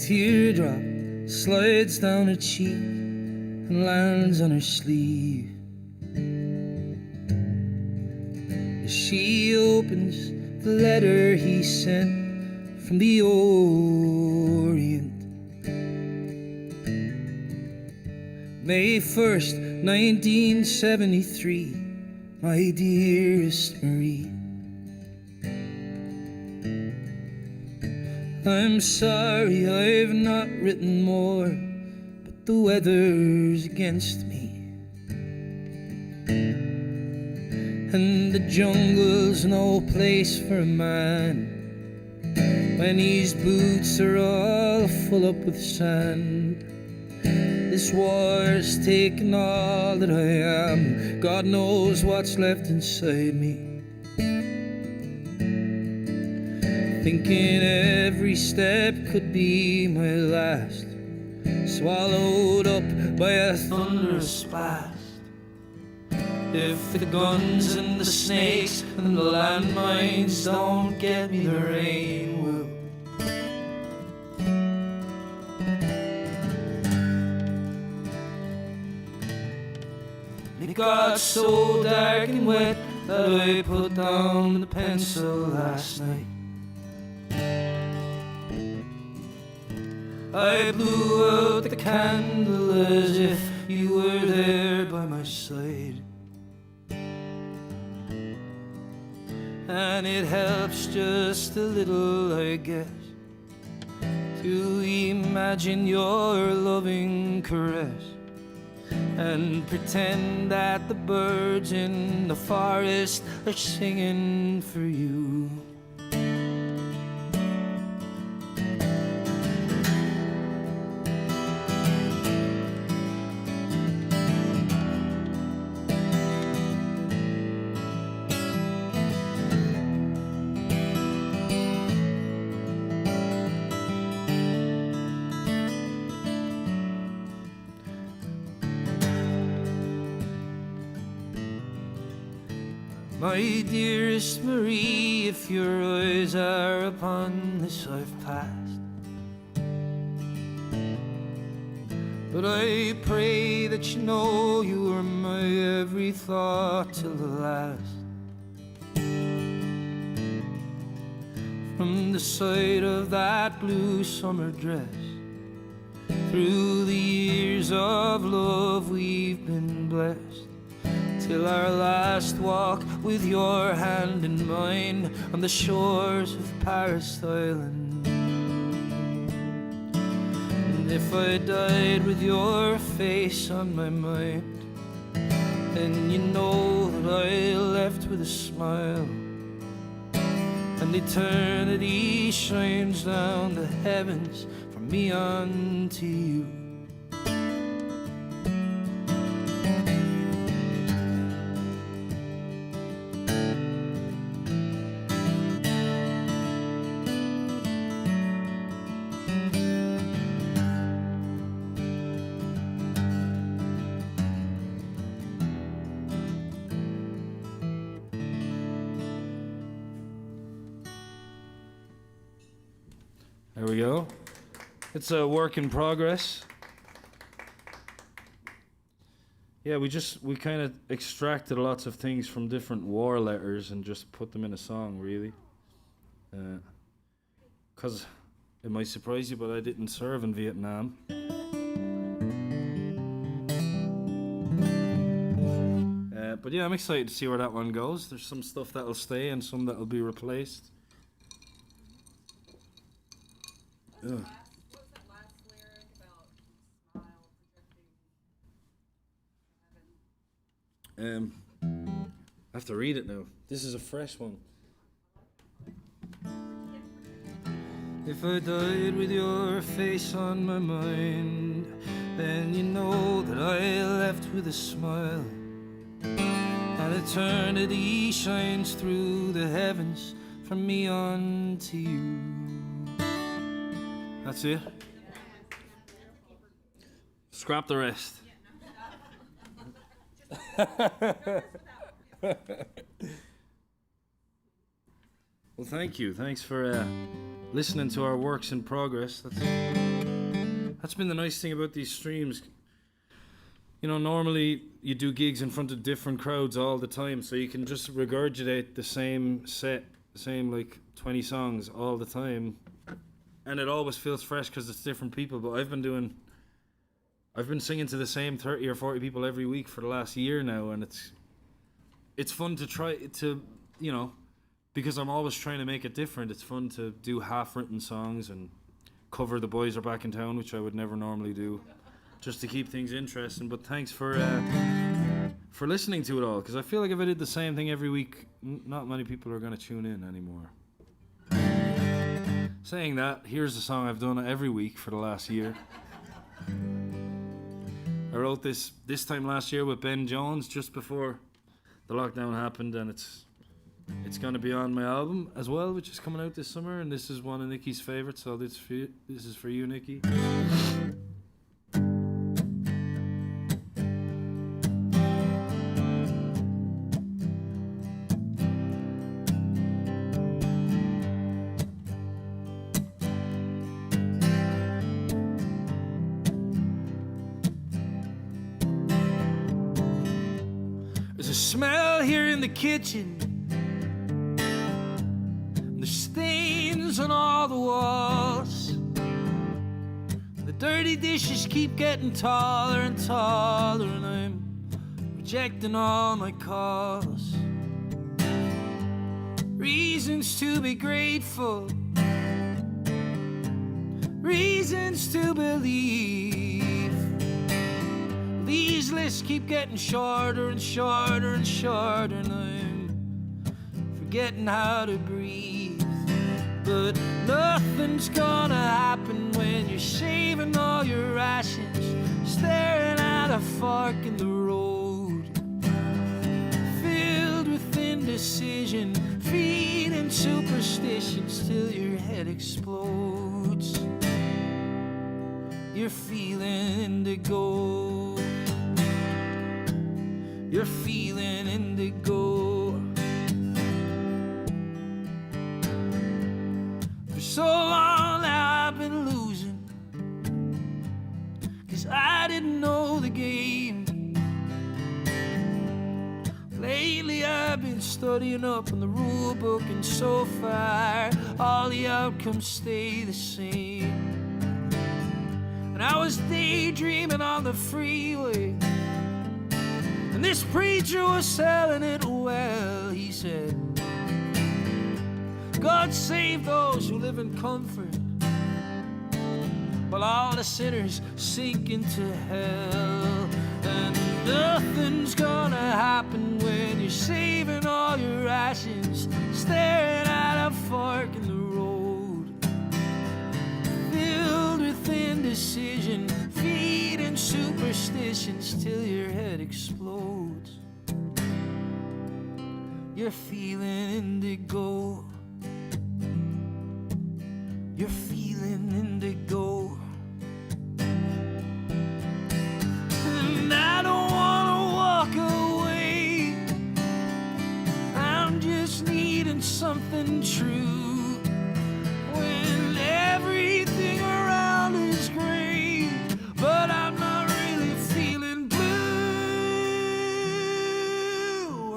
Teardrop slides down her cheek and lands on her sleeve as she opens the letter he sent from the Orient. May 1st, 1973, my dearest Marie, I'm sorry I've not written more, but the weather's against me, and the jungle's no place for a man when his boots are all full up with sand. This war's taken all that I am, God knows what's left inside me. Thinking every step could be my last, swallowed up by a thunderous blast. If the guns and the snakes and the landmines don't get me, the rain will. It got so dark and wet that I put down the pencil last night. I blew out the candle as if you were there by my side, and it helps just a little, I guess, to imagine your loving caress and pretend that the birds in the forest are singing for you. My dearest Marie, if your eyes are upon this I've passed, but I pray that you know you are my every thought till the last. From the sight of that blue summer dress, through the years of love we've been blessed, till our last walk with your hand in mine on the shores of Paris Island. And if I died with your face on my mind, then you know that I left with a smile, and and eternity shines down the heavens from me unto you. There we go. It's a work in progress. Yeah, we kind of extracted lots of things from different war letters and just put them in a song, really. 'Cause it might surprise you, but I didn't serve in Vietnam. But yeah, I'm excited to see where that one goes. There's some stuff that'll stay and some that'll be replaced. What's that last lyric about smile projecting heaven? I have to read it now. This is a fresh one. If I died with your face on my mind, then you know that I left with a smile. And eternity shines through the heavens from me unto you. That's it. Scrap the rest. Well, thank you. Thanks for listening to our works in progress. That's been the nice thing about these streams. You know, normally you do gigs in front of different crowds all the time, so you can just regurgitate the same set, the same like 20 songs all the time. And it always feels fresh because it's different people. But I've been singing to the same 30 or 40 people every week for the last year now, and it's fun to try to, you know, because I'm always trying to make it different. It's fun to do half-written songs and cover The Boys Are Back in Town, which I would never normally do, just to keep things interesting. But thanks for listening to it all, because I feel like if I did the same thing every week, not many people are going to tune in anymore. Saying that, here's the song I've done every week for the last year. I wrote this time last year with Ben Jones just before the lockdown happened, and it's going to be on my album as well, which is coming out this summer, and this is one of Nicky's favorites, so this is for you, Nicky. Smell here in the kitchen, the stains on all the walls, the dirty dishes keep getting taller and taller, and I'm rejecting all my calls. Reasons to be grateful, reasons to believe. These lists keep getting shorter and shorter and shorter, and I'm forgetting how to breathe. But nothing's gonna happen when you're saving all your rations, staring at a fork in the road, filled with indecision, feeding superstitions till your head explodes. You're feeling indigo. You're feeling indigo. For so long now I've been losing, 'cause I didn't know the game. Lately I've been studying up on the rule book, and so far all the outcomes stay the same. And I was daydreaming on the freeway, and this preacher was selling it well. He said, God save those who live in comfort, while all the sinners sink into hell. And nothing's gonna happen when you're saving all your rations, staring at a fork in the road, filled with indecision, feeding superstitions till your head explodes. You're feeling indigo. You're feeling indigo. And I don't wanna walk away. I'm just needing something true. When everything around is gray, but I'm not really feeling blue.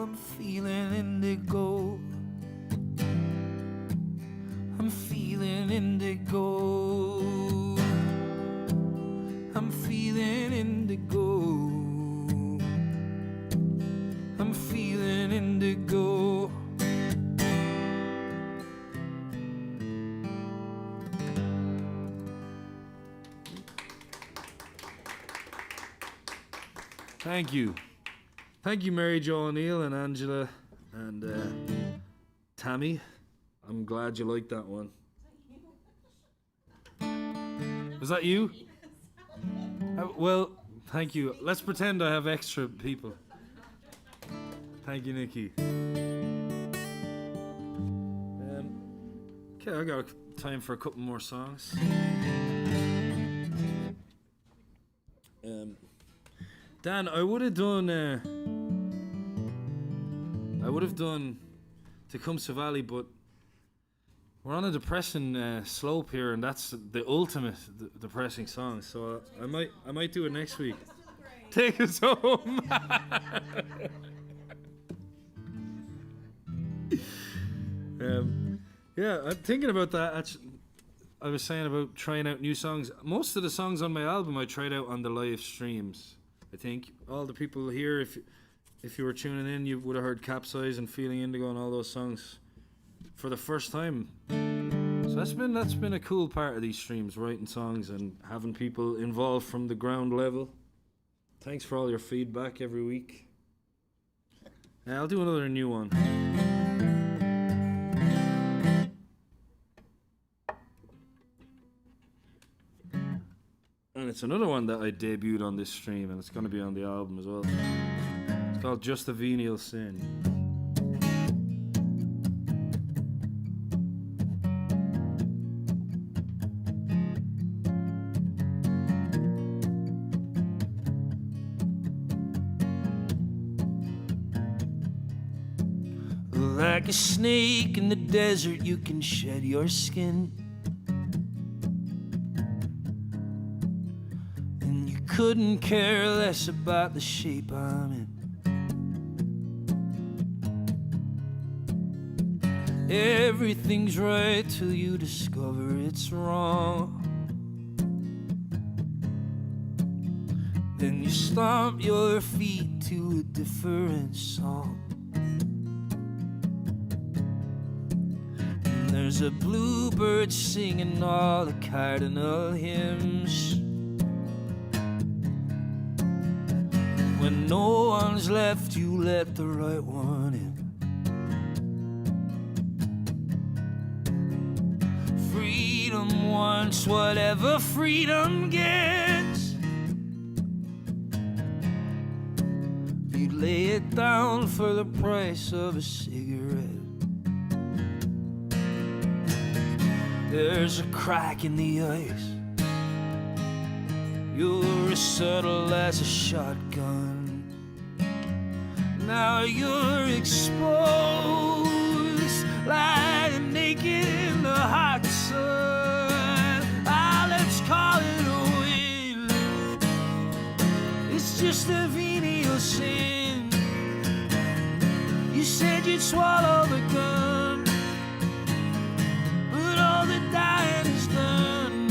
I'm feeling indigo. I'm feeling indigo. I'm feeling indigo. I'm feeling indigo. Thank you. Thank you, Mary Jo O'Neill and Angela and Tammy. I'm glad you liked that one. Was that you? Well, thank you. Let's pretend I have extra people. Thank you, Nikki. Okay, I got time for a couple more songs. Dan, I would have done Tecumseh Valley, but we're on a depressing slope here, and that's the ultimate depressing song. So I might do it next week. Take us home. Yeah, I'm thinking about that. I was saying about trying out new songs. Most of the songs on my album I tried out on the live streams. I think all the people here, if you were tuning in, you would have heard Capsize and Feeling Indigo and all those songs for the first time. So that's been a cool part of these streams, writing songs and having people involved from the ground level. Thanks for all your feedback every week. I'll do another new one. And it's another one that I debuted on this stream, and it's going to be on the album as well. It's called Just a Venial Sin. Like a snake in the desert, you can shed your skin. And you couldn't care less about the shape I'm in. Everything's right till you discover it's wrong. Then you stomp your feet to a different song. There's a bluebird singing all the cardinal hymns. When no one's left, you let the right one in. Freedom wants whatever freedom gets. You'd lay it down for the price of a cigarette. There's a crack in the ice. You're as subtle as a shotgun. Now you're exposed, lying naked in the hot sun. Ah, let's call it a win. It's just a venial sin. You said you'd swallow the gun. All the dying is done.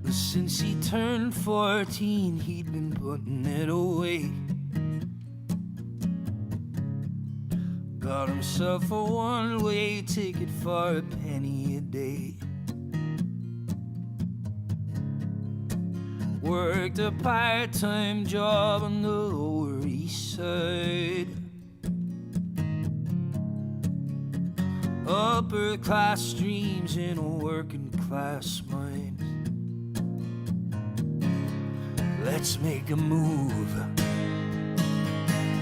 But since he turned 14, he'd been putting it away. Got himself a one-way ticket for a penny a day. Worked a part-time job on the Lower East Side. Upper class dreams in a working class mind. Let's make a move.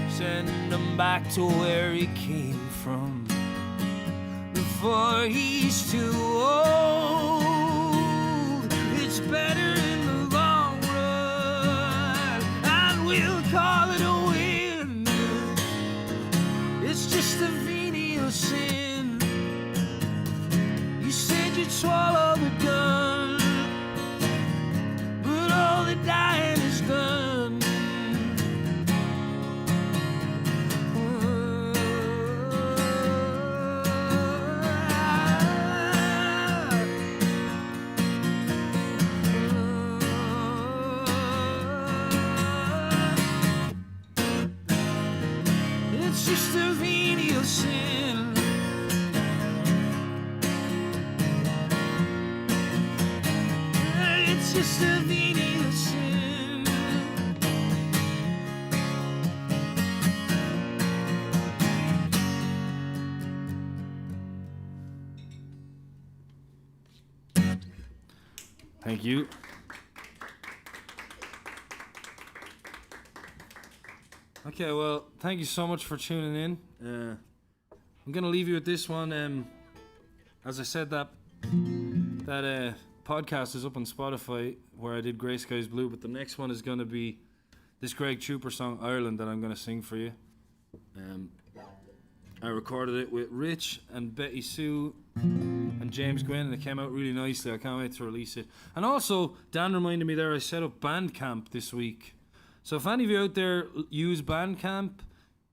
Send him back to where he came from before he's too old. It's better in the long run, and we'll call it a win. It's just a venial sin. You said you'd swallow the gun, but all the dying is done. It's just a venial sin. It's just a venial sin. Thank you. Okay, well, thank you so much for tuning in. I'm gonna leave you with this one. As I said, that podcast is up on Spotify where I did Grey Skies Blue, but the next one is gonna be this Greg Trooper song Ireland that I'm gonna sing for you. I recorded it with Rich and Betty Sue and James Gwynn, and it came out really nicely. I can't wait to release it. And also, Dan reminded me there I set up Bandcamp this week. So if any of you out there use Bandcamp,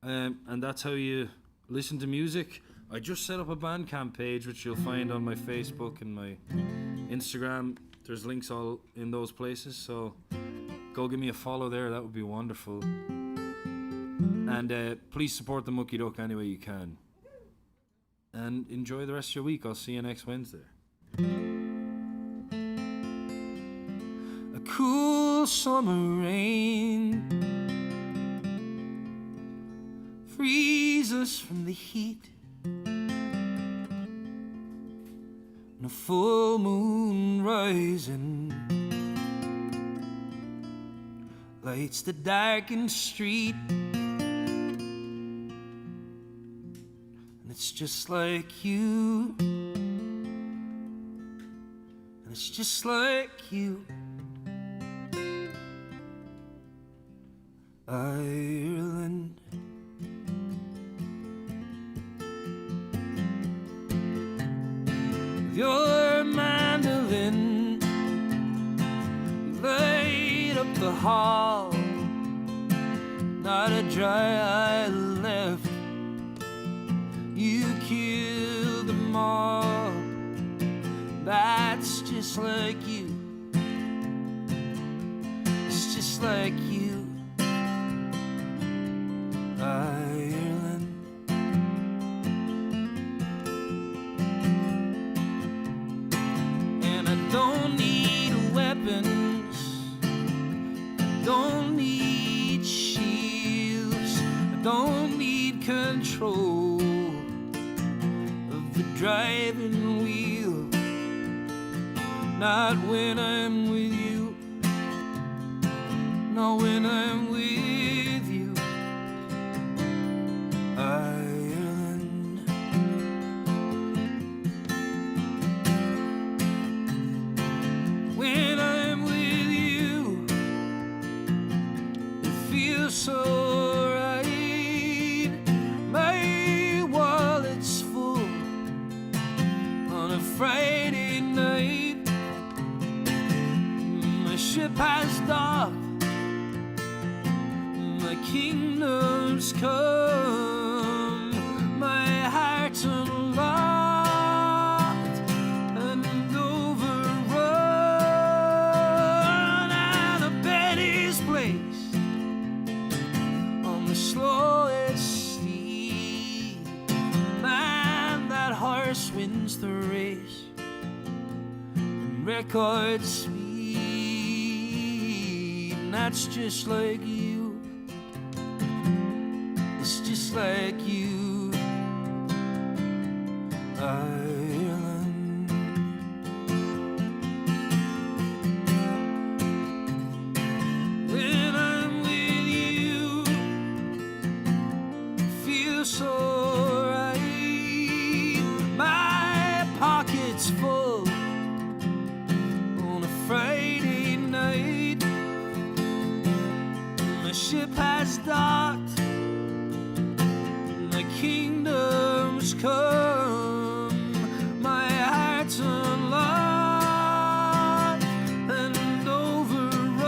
and that's how you listen to music, I just set up a Bandcamp page, which you'll find on my Facebook and my Instagram. There's links all in those places, so go give me a follow there. That would be wonderful. And please support the Mucky Duck any way you can. And enjoy the rest of your week. I'll see you next Wednesday. A cool summer rain frees us from the heat, and a full moon rising lights the darkened street. And it's just like you, and it's just like you, Ireland. With your mandolin, you light up the hall, not a dry eye left. You killed them all. That's just like you. It's just like you, Ireland. And I don't need weapons, I don't need shields, I don't need control of the driving wheel. Not when I'm with you, not when I'm with you, Ireland. When I'm with you, it feels so right. My wallet's full on a Friday night. My ship has docked, my kingdom's come, my heart's unlocked and overrun, and a bed is placed on the slowest steed. Man, that horse wins the race in record speed. and that's just like you. It's just like you, Ireland. When I'm with you, feel so right. My pocket's full on a Friday night. My ship has docked. The kingdom's come, my heart's unlocked and overrun,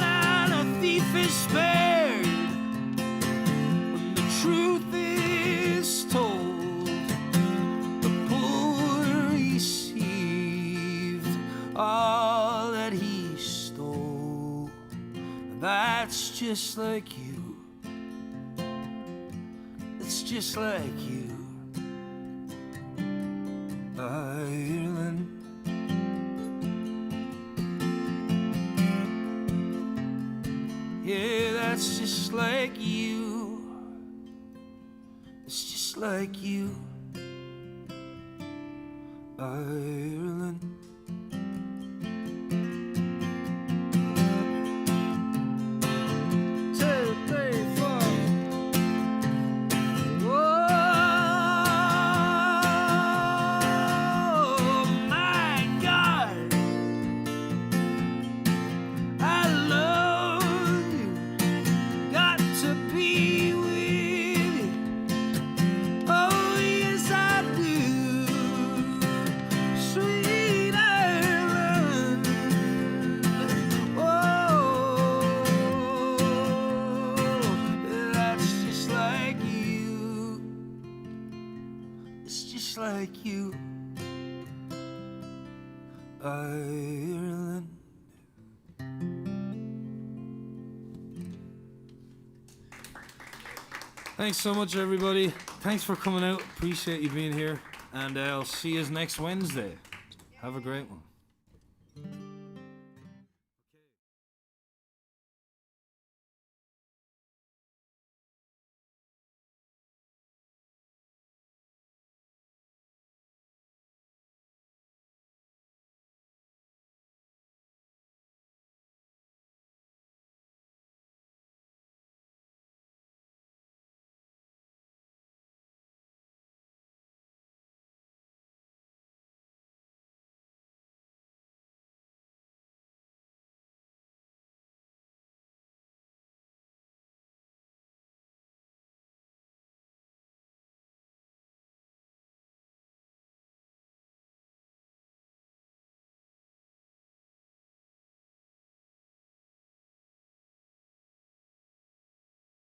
and a thief is spared when the truth is told. The poor received all that he stole. That's just like you. It's just like you, Ireland. Yeah, that's just like you. It's just like you, Ireland. Like you, Ireland. Thanks so much, everybody. Thanks for coming out. Appreciate you being here. And I'll see you next Wednesday. Have a great one.